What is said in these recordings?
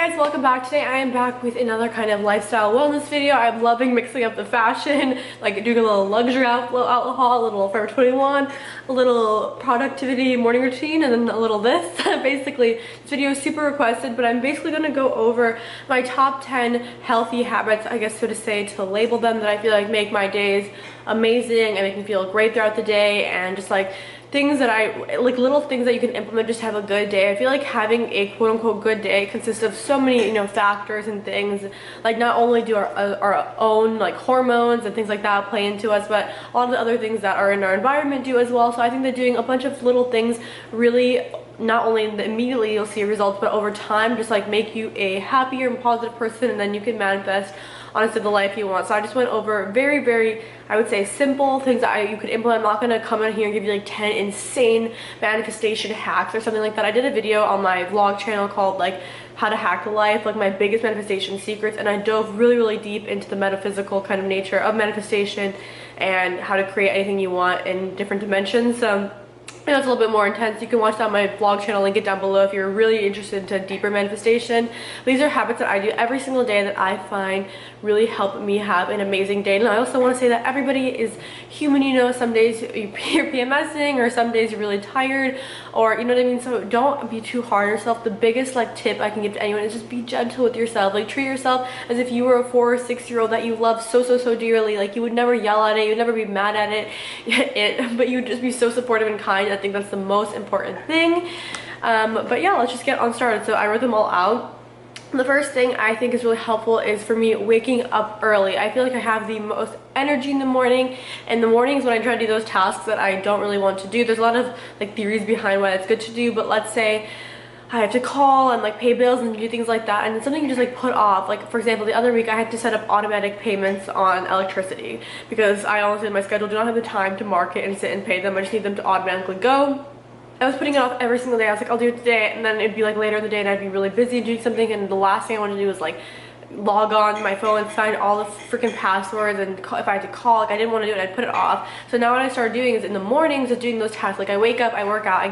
Hey guys, welcome back. Today I am back with another kind of lifestyle wellness video. I'm loving mixing up the fashion, like doing a little luxury outlet haul, a little Forever 21, a little productivity morning routine, and then a little this. Basically, this video is super requested, but I'm basically going to go over my top 10 healthy habits, I guess so to say, to label them, that I feel like make my days amazing and make me feel great throughout the day, and just like things that I like, little things that you can implement just to have a good day. I feel like having a quote-unquote good day consists of so many, factors and things. Like, not only do our own like hormones and things like that play into us, but a lot of the other things that are in our environment do as well. So I think that doing a bunch of little things really, not only immediately you'll see results, but over time just like make you a happier and positive person, and then you can manifest honestly the life you want. So I just went over very, I would say, simple things that you could implement. I'm not going to come in here and give you like 10 insane manifestation hacks or something like that. I did a video on my vlog channel called like how to hack life, like my biggest manifestation secrets, and I dove really deep into the metaphysical kind of nature of manifestation and how to create anything you want in different dimensions. I know it's a little bit more intense. You can watch that on my vlog channel, link it down below if you're really interested into deeper manifestation. These are habits that I do every single day that I find really help me have an amazing day. And I also want to say that everybody is human, some days you're PMSing, or some days you're really tired, or you know what I mean? So don't be too hard on yourself. The biggest like tip I can give to anyone is just be gentle with yourself. Like, treat yourself as if you were a 4 or 6 year old that you love so dearly. Like, you would never yell at it, you would never be mad at it, but you would just be so supportive and kind. I think that's the most important thing. But yeah, let's just get on started. So I wrote them all out. The first thing I think is really helpful is for me waking up early. I feel like I have the most energy in the morning. In the mornings when I try to do those tasks that I don't really want to do, there's a lot of like theories behind why it's good to do, but let's say I have to call and like pay bills and do things like that, and it's something you just like put off. Like, for example, the other week I had to set up automatic payments on electricity because I honestly in my schedule do not have the time to mark it and sit and pay them. I just need them to automatically go. I was putting it off every single day. I was like, I'll do it today, and then it'd be like later in the day and I'd be really busy doing something, and the last thing I wanted to do was like log on to my phone and find all the freaking passwords, and if I had to call, like I didn't want to do it, I'd put it off. So now what I started doing is in the mornings of doing those tasks, like I wake up, I work out, I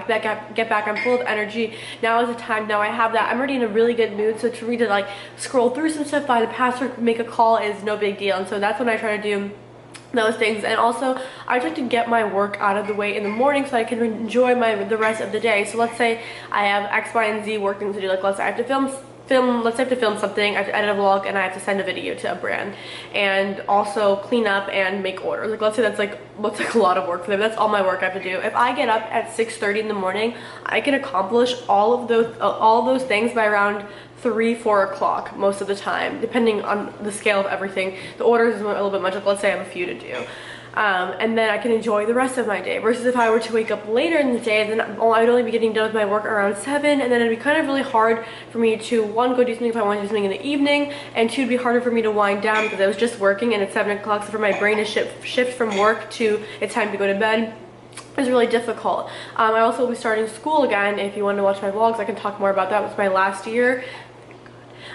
get back, I'm full of energy. Now is the time, now I have that, I'm already in a really good mood, so for me to like scroll through some stuff, find a password, make a call is no big deal. And so that's when I try to do those things. And also I try to get my work out of the way in the morning so I can enjoy the rest of the day. So let's say I have X, Y, and Z work things to do. Like, let's say I have to film, let's say I have to film something, I have to edit a vlog, and I have to send a video to a brand, and also clean up and make orders. Like, let's say that's like a lot of work for them. That's all my work I have to do. If I get up at 6:30 in the morning, I can accomplish all of those things by around 3-4 o'clock most of the time, depending on the scale of everything. The orders is a little bit much. Like, let's say I have a few to do. And then I can enjoy the rest of my day, versus if I were to wake up later in the day, then I'd only be getting done with my work around 7, and then it'd be kind of really hard for me to, one, go do something if I want to do something in the evening, and two, it'd be harder for me to wind down because I was just working and it's 7 o'clock, so for my brain to shift from work to it's time to go to bed is really difficult. I also will be starting school again. If you want to watch my vlogs, I can talk more about that. It was my last year.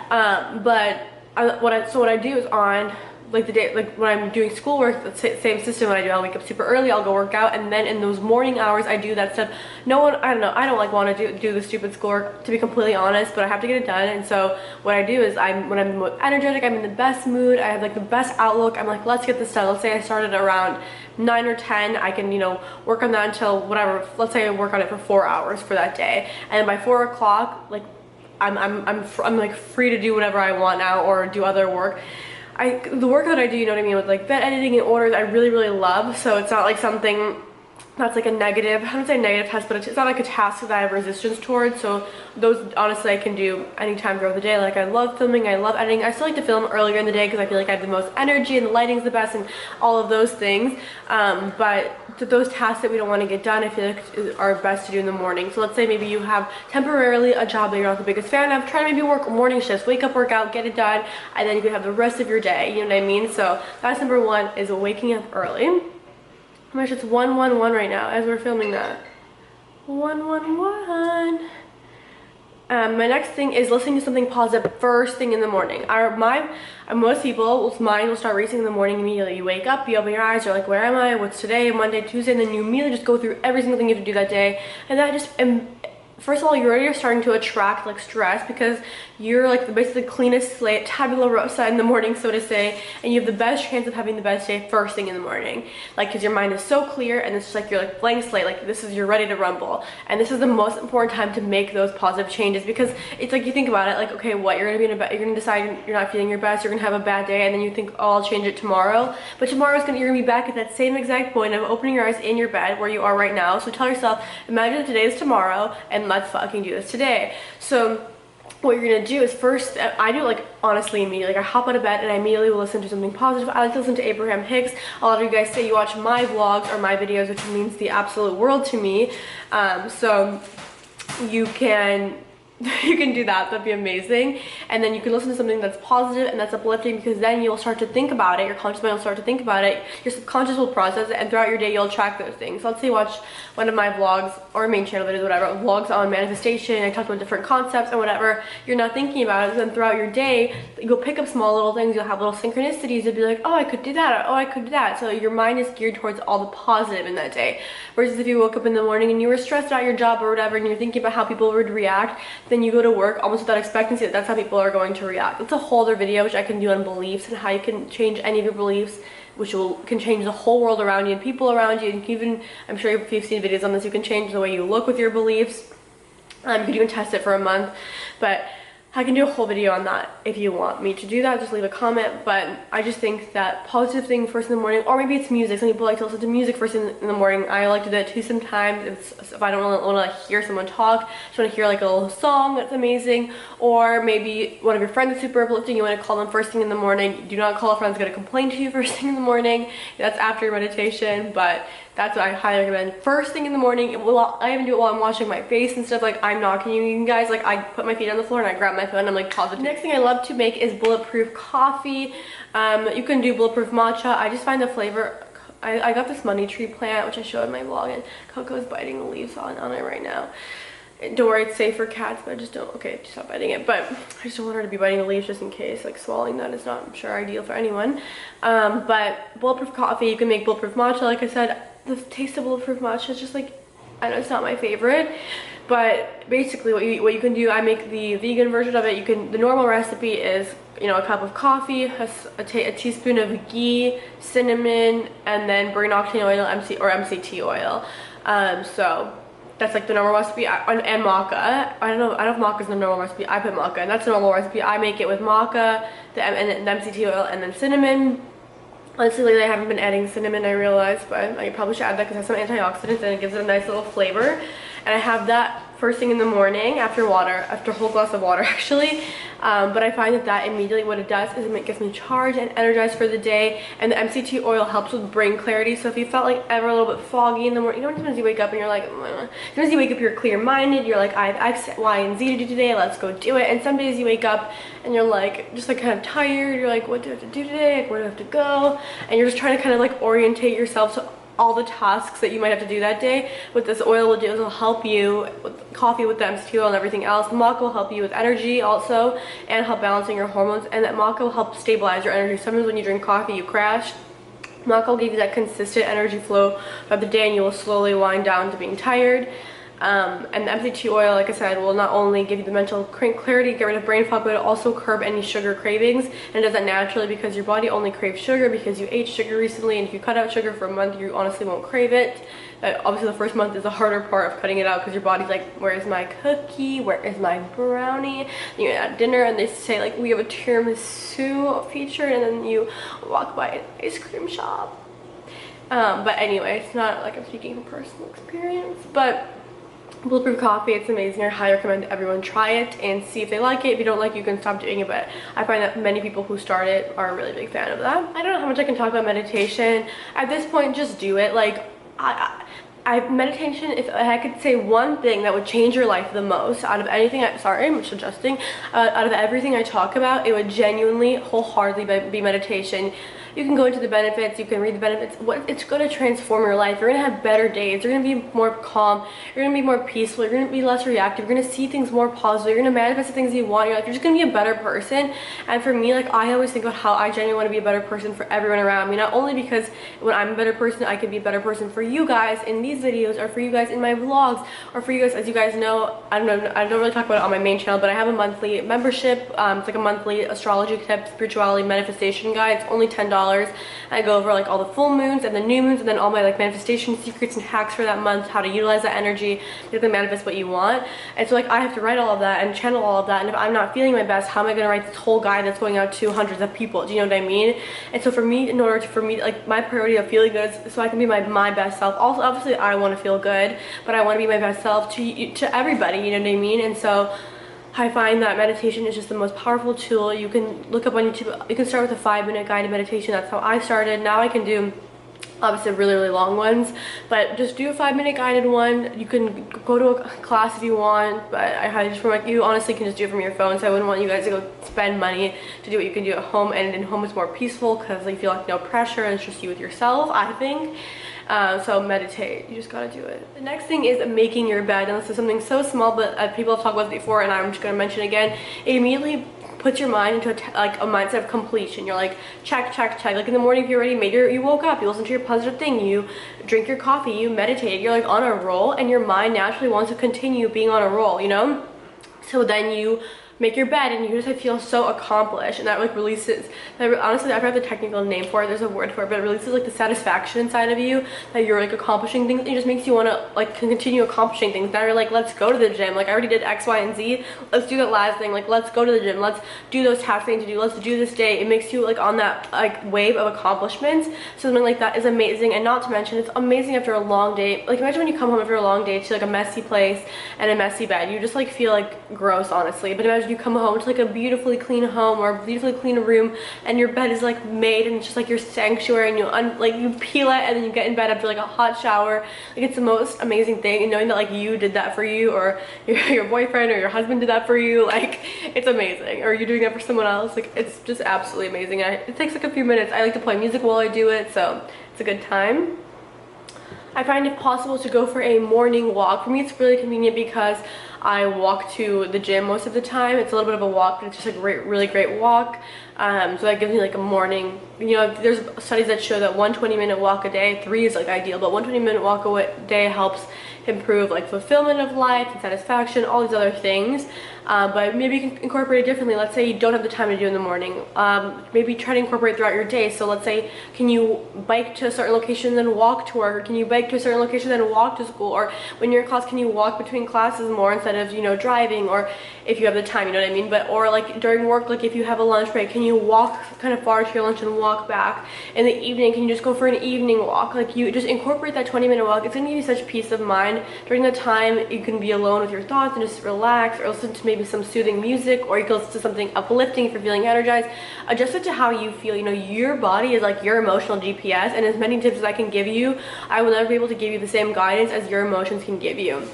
What I do is on like the day, like when I'm doing schoolwork, the same system when I do. I'll wake up super early, I'll go work out, and then in those morning hours I do that stuff. I don't like want to do the stupid schoolwork, to be completely honest, but I have to get it done. And so what I do is when I'm energetic, I'm in the best mood, I have like the best outlook, I'm like, let's get this done. Let's say I started around 9 or 10, I can work on that until whatever. Let's say I work on it for 4 hours for that day, and by 4 o'clock, like I'm like free to do whatever I want now, or do other work. The work that I do, with like bed editing and orders, I really love. So it's not like something that's like a negative, I don't say negative task, but it's not like a task that I have resistance towards. So those honestly I can do anytime throughout the day. Like, I love filming, I love editing. I still like to film earlier in the day because I feel like I have the most energy and the lighting's the best and all of those things. But those tasks that we don't want to get done, I feel like are best to do in the morning. So let's say maybe you have temporarily a job that you're not the biggest fan of. Try to maybe work morning shifts, wake up, work out, get it done, and then you can have the rest of your day. You know what I mean? So that's number 1, is waking up early. Oh my gosh, it's 1:11 right now as we're filming that. 1:11. My next thing is listening to something positive first thing in the morning. Most people's mind will start racing in the morning immediately. You wake up, you open your eyes, you're like, where am I? What's today? Monday, Tuesday, and then you immediately just go through every single thing you have to do that day. And that just first of all, you're already starting to attract like stress because you're like basically the cleanest slate, tabula rasa in the morning, so to say, and you have the best chance of having the best day first thing in the morning. Like, because your mind is so clear and it's just like you're like blank slate, like this is, you're ready to rumble. And this is the most important time to make those positive changes, because it's like, you think about it, like, okay, what, you're gonna be in a bad, you're gonna decide you're not feeling your best, you're gonna have a bad day, and then you think, oh, I'll change it tomorrow. But tomorrow's gonna, you're gonna be back at that same exact point of opening your eyes in your bed where you are right now. So tell yourself, imagine today is tomorrow, and let's fucking do this today. So what you're gonna do is, first, I do like honestly immediately, like I hop out of bed and I immediately will listen to something positive. I like to listen to Abraham Hicks. A lot of you guys say you watch my vlogs or my videos, which means the absolute world to me. So you can do that. That'd be amazing. And then you can listen to something that's positive and that's uplifting, because then you'll start to think about it. Your conscious mind will start to think about it. Your subconscious will process it, and throughout your day you'll track those things. So let's say you watch one of my vlogs or main channel videos, whatever, vlogs on manifestation. I talked about different concepts and whatever. You're not thinking about it. Then throughout your day, you'll pick up small little things. You'll have little synchronicities. You'll be like, oh, I could do that. Or, oh, I could do that. So your mind is geared towards all the positive in that day. Versus if you woke up in the morning and you were stressed at your job or whatever, and you're thinking about how people would react, then you go to work almost without expectancy that that's how people are going to react. It's a whole other video which I can do on beliefs and how you can change any of your beliefs, which can change the whole world around you and people around you. And even, I'm sure if you've seen videos on this, you can change the way you look with your beliefs. You could even test it for a month, but I can do a whole video on that. If you want me to do that, just leave a comment. But I just think that positive thing first in the morning, or maybe it's music. Some people like to listen to music first in the morning. I like to do that too sometimes. If I don't want to like hear someone talk, just want to hear like a little song that's amazing. Or maybe one of your friends is super uplifting, you want to call them first thing in the morning. Do not call a friend that's going to complain to you first thing in the morning. That's after your meditation, but that's what I highly recommend. First thing in the morning. I even do it while I'm washing my face and stuff. Like, I'm not kidding you guys. Like, I put my feet on the floor and I grab my phone and I'm like positive. Next thing I love to make is Bulletproof coffee. You can do Bulletproof matcha. I just find the flavor. I got this money tree plant, which I showed in my vlog, and Coco is biting the leaves on it right now. Don't worry, it's safe for cats, but I just don't, okay, stop biting it. But I just don't want her to be biting the leaves just in case. Like, swallowing that is not, I'm sure, ideal for anyone. But Bulletproof coffee, you can make Bulletproof matcha. Like I said, the taste of Bulletproof matcha is just like, I know it's not my favorite, but basically what you can do, I make the vegan version of it. The normal recipe is, you know, a cup of coffee, a teaspoon of ghee, cinnamon, and then brain octane oil, MCT oil. So that's like the normal recipe, and maca. I don't know if maca is the normal recipe. I put maca, and that's the normal recipe. I make it with maca, and the MCT oil, and then cinnamon. Honestly, lately I haven't been adding cinnamon, I realized, but I probably should add that because it has some antioxidants and it gives it a nice little flavor. And I have that first thing in the morning after a whole glass of water actually. But I find that immediately what it does is it gets me charged and energized for the day. And the MCT oil helps with brain clarity. So if you felt like ever a little bit foggy in the morning, you know, sometimes you wake up and you're like, sometimes you wake up, you're clear-minded, you're like, I have X, Y, and Z to do today, let's go do it. And some days you wake up and you're like, just like kind of tired, you're like, what do I have to do today? Like, where do I have to go? And you're just trying to kind of like orientate yourself to all the tasks that you might have to do that day. What this oil will do is it'll help you with coffee, with the MCT oil and everything else. Maca will help you with energy also and help balancing your hormones, and that maca will help stabilize your energy. Sometimes when you drink coffee you crash. Maca will give you that consistent energy flow throughout the day, and you will slowly wind down to being tired. And the MCT oil, like I said, will not only give you the mental clarity, get rid of brain fog, but it'll also curb any sugar cravings. And it does that naturally because your body only craves sugar because you ate sugar recently, and if you cut out sugar for a month, you honestly won't crave it. Obviously the first month is the harder part of cutting it out because your body's like, where is my cookie? Where is my brownie? And you're at dinner and they say like, we have a tiramisu featured, and then you walk by an ice cream shop. But anyway, it's not like I'm speaking from personal experience, but Bulletproof coffee, it's amazing. I highly recommend everyone try it and see if they like it. If you don't like it, you can stop doing it, but I find that many people who start it are a really big fan of that. I don't know how much I can talk about meditation. At this point, just do it. Like, meditation, if I could say one thing that would change your life the most out of anything, sorry, I'm just adjusting, out of everything I talk about, it would genuinely, wholeheartedly be meditation. you can go into the benefits, you can read the benefits. It's going to transform your life. You're going to have better days. You're going to be more calm. You're going to be more peaceful. You're going to be less reactive. You're going to see things more positive. You're going to manifest the things you want in your life. You're just going to be a better person. And for me, like, I always think about how I genuinely want to be a better person for everyone around me. Not only because when I'm a better person, I can be a better person for you guys in these videos, or for you guys in my vlogs, or for you guys, as you guys know, I don't really talk about it on my main channel, but I have a monthly membership. It's like a monthly astrology tip, spirituality, manifestation guide. It's only $10. I go over like all the full moons and the new moons, and then all my like manifestation secrets and hacks for that month, how to utilize that energy, basically manifest what you want. And so like I have to write all of that and channel all of that, and if I'm not feeling my best, how am I going to write this whole guide that's going out to hundreds of people? Do you know what I mean? And so for me, in order to, for me, like, my priority of feeling good is so I can be my best self. Also, obviously I want to feel good, but I want to be my best self to everybody, you know what I mean? And so I find that meditation is just the most powerful tool. You can look up on YouTube, you can start with a 5-minute guided meditation. That's how I started. Now I can do obviously really long ones, but just do a 5-minute guided one. You can go to a class if you want, but I highly just recommend, you honestly can just do it from your phone. So I wouldn't want you guys to go spend money to do what you can do at home, and in home it's more peaceful because you feel like no pressure and it's just you with yourself, I think. So meditate, you just gotta do it. The next thing is making your bed, and this is something so small, but people have talked about it before, and I'm just gonna mention it again. It immediately puts your mind into a mindset of completion. You're like, check, check, check. Like in the morning, if you already made you woke up, you listen to your positive thing, you drink your coffee, you meditate, you're like on a roll, and your mind naturally wants to continue being on a roll, you know? So then you make your bed and you just feel so accomplished, and that like releases, honestly I forgot the technical name for it, there's a word for it, but it releases like the satisfaction inside of you that you're like accomplishing things. It just makes you want to like continue accomplishing things. Now you're like, let's go to the gym, like I already did X, Y, and Z, let's do that last thing, like let's go to the gym, let's do those tasks I need to do, let's do this day. It makes you like on that like wave of accomplishments. So something like that is amazing. And not to mention, it's amazing after a long day. Like imagine when you come home after a long day to like a messy place and a messy bed, you just like feel like gross, honestly. But imagine you come home to like a beautifully clean home or a beautifully clean room, and your bed is like made and it's just like your sanctuary, and you peel it and then you get in bed after like a hot shower. Like it's the most amazing thing, and knowing that like you did that for you, or your boyfriend or your husband did that for you, like it's amazing. Or you're doing it for someone else, like it's just absolutely amazing. And it takes like a few minutes. I like to play music while I do it, so it's a good time. I find it possible to go for a morning walk. For me, it's really convenient because I walk to the gym most of the time. It's a little bit of a walk, but it's just a really great walk. So that gives me like a morning, you know, there's studies that show that 1 20-minute walk a day, 3 is like ideal, but 1 20-minute walk a day helps improve like fulfillment of life and satisfaction, all these other things. But maybe you can incorporate it differently. Let's say you don't have the time to do in the morning. Maybe try to incorporate throughout your day. So let's say, can you bike to a certain location then walk to work? Or can you bike to a certain location then walk to school? Or when you're in class, can you walk between classes more instead of, you know, driving? Or if you have the time, you know what I mean? But or like during work, like if you have a lunch break, can you walk kind of far to your lunch and walk back? In the evening, can you just go for an evening walk? Like you just incorporate that 20-minute walk. It's gonna give you such peace of mind. During the time, you can be alone with your thoughts and just relax, or listen to maybe some soothing music, or you can listen to something uplifting if you're feeling energized. Adjust it to how you feel. You know, your body is like your emotional GPS, and as many tips as I can give you, I will never be able to give you the same guidance as your emotions can give you.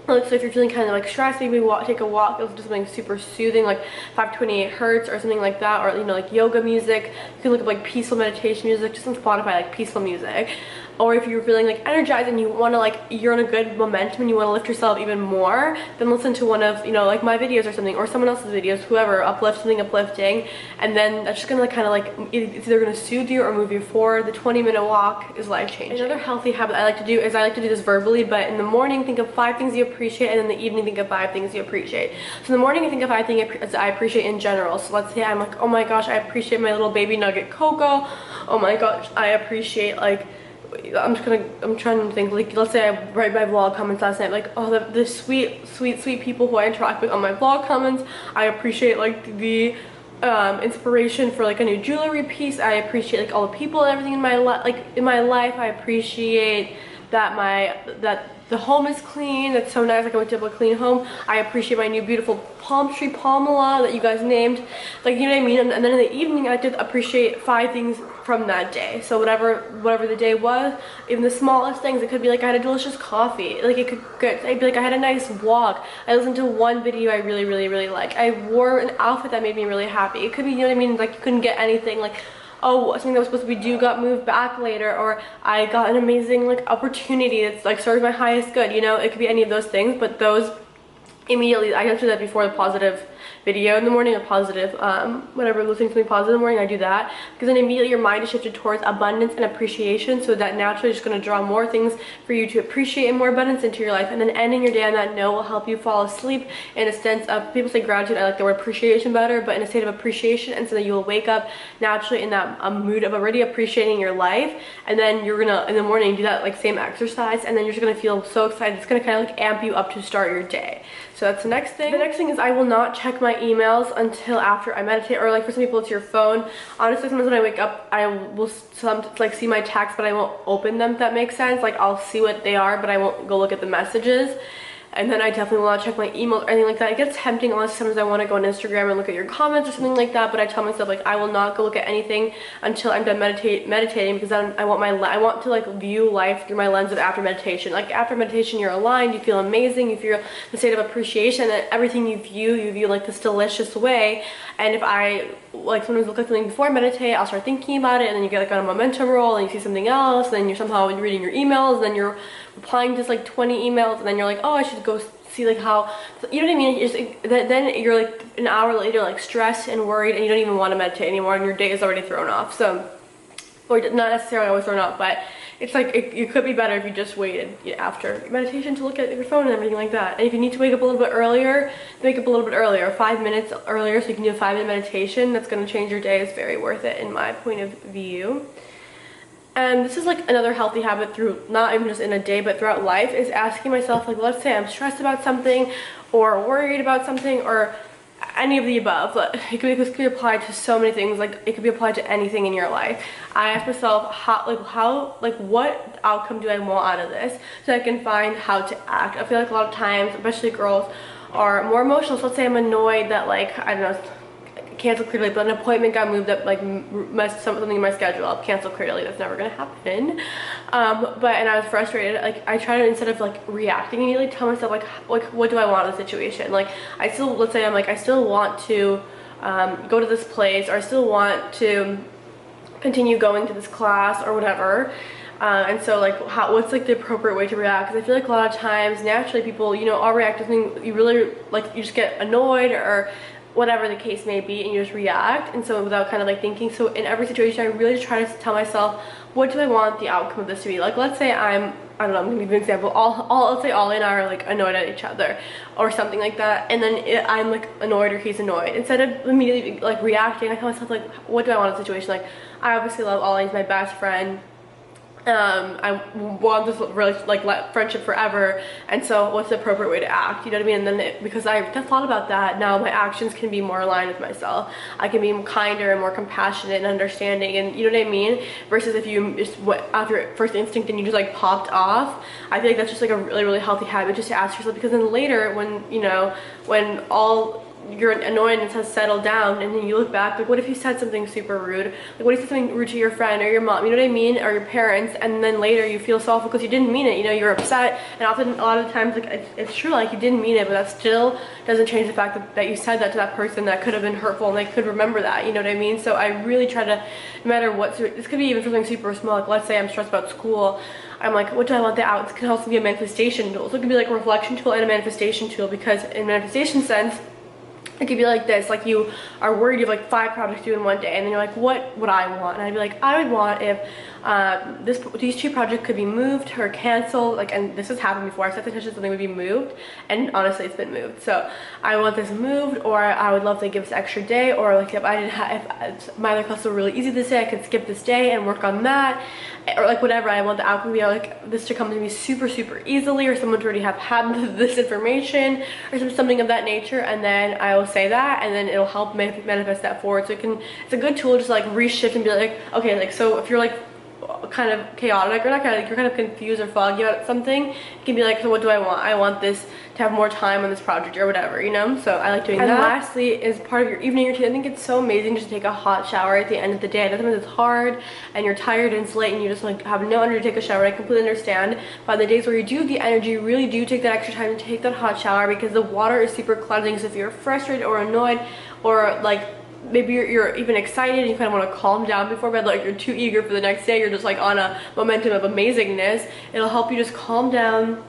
Like, so if you're feeling kind of like stressed, maybe take a walk, listen to something super soothing like 528 hertz or something like that, or you know, like yoga music. You can look up like peaceful meditation music just on Spotify, like peaceful music. Or if you're feeling like energized and you want to like, you're in a good momentum and you want to lift yourself even more, then listen to one of, you know, like my videos or something, or someone else's videos, whoever, something uplifting, and then that's just gonna like kind of like, it's either gonna soothe you or move you forward. The 20-minute walk is life-changing. Another healthy habit I like to do is I like to do this verbally, but in the morning think of 5 things you appreciate, and in the evening think of 5 things you appreciate. So in the morning I think of 5 things I appreciate in general. So let's say I'm like, oh my gosh, I appreciate my little baby nugget Coco. Oh my gosh, I appreciate like, I'm trying to think, like let's say I write my vlog comments last night, like, oh, the sweet people who I interact with on my vlog comments. I appreciate like the inspiration for like a new jewelry piece. I appreciate like all the people and everything in my life. I appreciate that the home is clean. That's so nice. Like I went to have a clean home. I appreciate my new beautiful palm tree Pamela that you guys named. Like, you know what I mean? And then in the evening I did appreciate 5 things from that day. So whatever the day was, even the smallest things. It could be like I had a delicious coffee. Like it could I'd be like I had a nice walk. I listened to one video I really like. I wore an outfit that made me really happy. It could be, you know what I mean? Like you couldn't get anything like oh, something that was supposed to be due got moved back later, or I got an amazing like opportunity that's like served my highest good, you know, it could be any of those things. But those immediately, I do that before the positive video in the morning, a positive whatever, listening to something positive in the morning, I do that, because then immediately your mind is shifted towards abundance and appreciation, so that naturally is just going to draw more things for you to appreciate and more abundance into your life. And then ending your day on that note will help you fall asleep in a sense of, people say gratitude, I like the word appreciation better, but in a state of appreciation, and so that you will wake up naturally in that mood of already appreciating your life. And then you're gonna in the morning do that like same exercise, and then you're just gonna feel so excited. It's gonna kind of like amp you up to start your day. So that's the next thing. The next thing is I will not check my emails until after I meditate, or like for some people it's your phone. Honestly, sometimes when I wake up, I will like see my texts, but I won't open them, if that makes sense. Like I'll see what they are, but I won't go look at the messages. And then I definitely will not check my emails or anything like that. It gets tempting unless sometimes I want to go on Instagram and look at your comments or something like that, but I tell myself like I will not go look at anything until I'm done meditating, because then I want to like view life through my lens of after meditation. Like after meditation, you're aligned, you feel amazing, you feel the state of appreciation, and everything you view like this delicious way. And if I like sometimes look at something before I meditate, I'll start thinking about it, and then you get like on a momentum roll and you see something else, and then you're somehow reading your emails, and then you're replying to like 20 emails, and then you're like, oh, I should go see like how, you know what I mean? It's just, then you're like an hour later like stressed and worried, and you don't even want to meditate anymore, and your day is already thrown off. So, or not necessarily always thrown off, but it's like it could be better if you just waited after meditation to look at your phone and everything like that. And if you need to wake up a little bit earlier, wake up a little bit earlier, 5 minutes earlier, so you can do a 5-minute meditation. That's going to change your day. It's very worth it in my point of view. And this is like another healthy habit through, not even just in a day, but throughout life, is asking myself, like, let's say I'm stressed about something or worried about something or any of the above. It could be applied to so many things. Like it could be applied to anything in your life. I ask myself what outcome do I want out of this, so I can find how to act. I feel like a lot of times, especially girls, are more emotional. So let's say I'm annoyed that, like, I don't know, cancel clearly, but an appointment got moved that like messed something in my schedule. I'll cancel clearly. That's never gonna happen. And I was frustrated. Like I try to, instead of like reacting immediately, tell myself like what do I want in the situation? Like I still, let's say I'm like, I still want to go to this place, or I still want to continue going to this class or whatever. And so like what's like the appropriate way to react? Because I feel like a lot of times naturally people, you know, all react to something, you really like, you just get annoyed or whatever the case may be, and you just react, and so without kind of like thinking. So in every situation, I really just try to tell myself, what do I want the outcome of this to be? Like let's say I don't know, I'm gonna give you an example. Let's say Ollie and I are like annoyed at each other or something like that, and then I'm like annoyed or he's annoyed. Instead of immediately like reacting, I tell myself like, what do I want in the situation? Like I obviously love Ollie, he's my best friend. I want this really like friendship forever, and so what's the appropriate way to act, you know what I mean? And then because I've thought about that, now my actions can be more aligned with myself. I can be kinder and more compassionate and understanding, and you know what I mean, versus if you just went after first instinct and you just like popped off. I feel like that's just like a really really healthy habit, just to ask yourself, because then later when, you know, when all your annoyance has settled down, and then you look back, like what if you said something super rude? Like what if you said something rude to your friend or your mom, you know what I mean, or your parents, and then later you feel so awful because you didn't mean it, you know, you're upset. And often a lot of times like it's true, like you didn't mean it, but that still doesn't change the fact that you said that to that person that could have been hurtful, and they could remember that, you know what I mean? So I really try to, no matter what, this could be even something super small, like let's say I'm stressed about school, I'm like, what do I want the out? This can also be a manifestation tool. So it can be like a reflection tool and a manifestation tool, because in manifestation sense, it could be like this, like you are worried you have like 5 projects due in one day, and then you're like, what would I want? And I'd be like, I would want if these 2 projects could be moved or canceled, like, and this has happened before. I set the intention something would be moved, and honestly it's been moved. So I want this moved, or I would love to give this extra day, or like if my other classes were really easy this day, I could skip this day and work on that, or like whatever. I want the outcome to be like this to come to me super easily, or someone to already have had this information or something of that nature, and then I will say that, and then it'll help manifest that forward. So it's a good tool just to like reshift and be like, okay, like, so if you're like kind of chaotic, or not kind of, like you're kind of confused or foggy about something, it can be like, so what do I want? I want this to have more time on this project or whatever, you know? So I like doing that. And lastly is part of your evening routine. I think it's so amazing just to take a hot shower at the end of the day. Sometimes it's hard and you're tired and it's late and you just like have no energy to take a shower. I completely understand. But on the days where you do have the energy, really do take that extra time to take that hot shower, because the water is super cleansing. So if you're frustrated or annoyed or like maybe you're even excited and you kind of want to calm down before bed, like you're too eager for the next day, you're just like on a momentum of amazingness, it'll help you just calm down.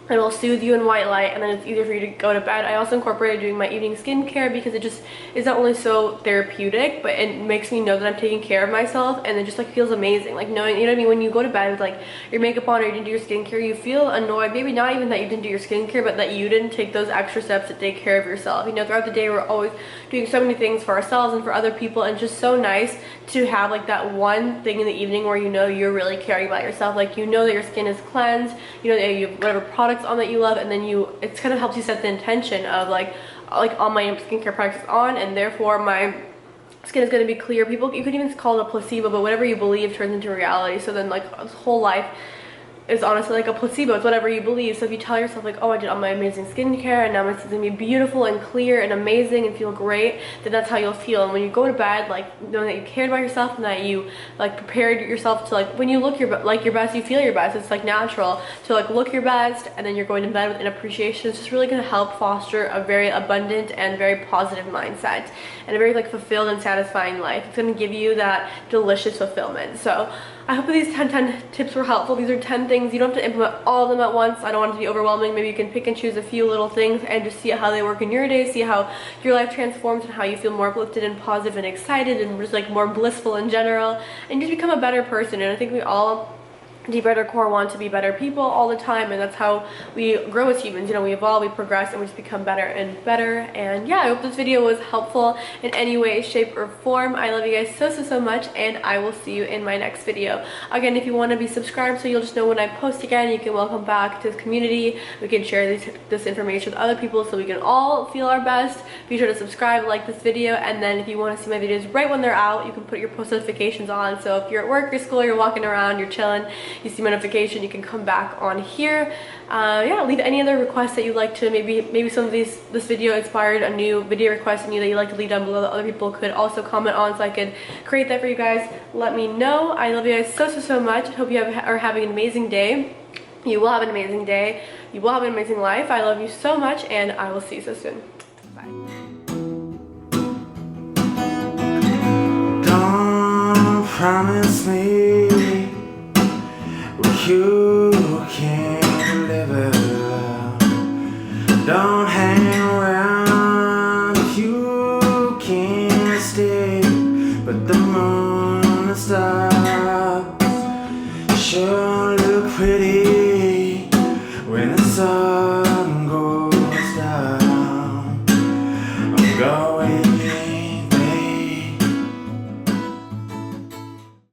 It'll soothe you in white light, and then it's easier for you to go to bed. I also incorporated doing my evening skincare because it just is not only so therapeutic, but it makes me know that I'm taking care of myself, and it just like feels amazing. Like knowing, you know what I mean, when you go to bed with like your makeup on or you didn't do your skincare, you feel annoyed. Maybe not even that you didn't do your skincare, but that you didn't take those extra steps to take care of yourself. You know, throughout the day we're always doing so many things for ourselves and for other people, and it's just so nice to have like that one thing in the evening where you know you're really caring about yourself. Like you know that your skin is cleansed, you know that you have whatever products on that you love, and then it kind of helps you set the intention of like all my skincare products is on, and therefore my skin is going to be clear. People, you could even call it a placebo, but whatever you believe turns into reality. So then like this whole life is honestly like a placebo. It's whatever you believe. So if you tell yourself like, oh, I did all my amazing skincare and now my skin's gonna be beautiful and clear and amazing and feel great, then that's how you'll feel. And when you go to bed, like knowing that you cared about yourself and that you like prepared yourself to like, when you look your best, you feel your best. It's like natural to like look your best, and then you're going to bed with an appreciation. It's just really gonna help foster a very abundant and very positive mindset and a very like fulfilled and satisfying life. It's gonna give you that delicious fulfillment. So I hope that these 10 tips were helpful. These are 10 things. You don't have to implement all of them at once. I don't want it to be overwhelming. Maybe you can pick and choose a few little things and just see how they work in your day, see how your life transforms and how you feel more uplifted and positive and excited and just like more blissful in general, and just become a better person. And I think we all deep at our core want to be better people all the time, and that's how we grow as humans. You know, we evolve, we progress, and we just become better and better. And yeah, I hope this video was helpful in any way, shape, or form. I love you guys so much, and I will see you in my next video. Again, if you want to be subscribed so you'll just know when I post again, you can welcome back to this community. We can share this information with other people so we can all feel our best. Be sure to subscribe, like this video, and then if you want to see my videos right when they're out, you can put your post notifications on. So if you're at work, your school, you're walking around, you're chilling, you see my notification, you can come back on here. Yeah, leave any other requests that you'd like to, maybe some of this video inspired a new video request in you that you'd like to leave down below that other people could also comment on, so I could create that for you guys. Let me know. I love you guys so much. Hope you are having an amazing day. You will have an amazing day. You will have an amazing life. I love you so much, and I will see you so soon. Bye. Don't promise me you can't live it. Don't hang around if you can't stay. But the moon and stars sure look pretty when it's all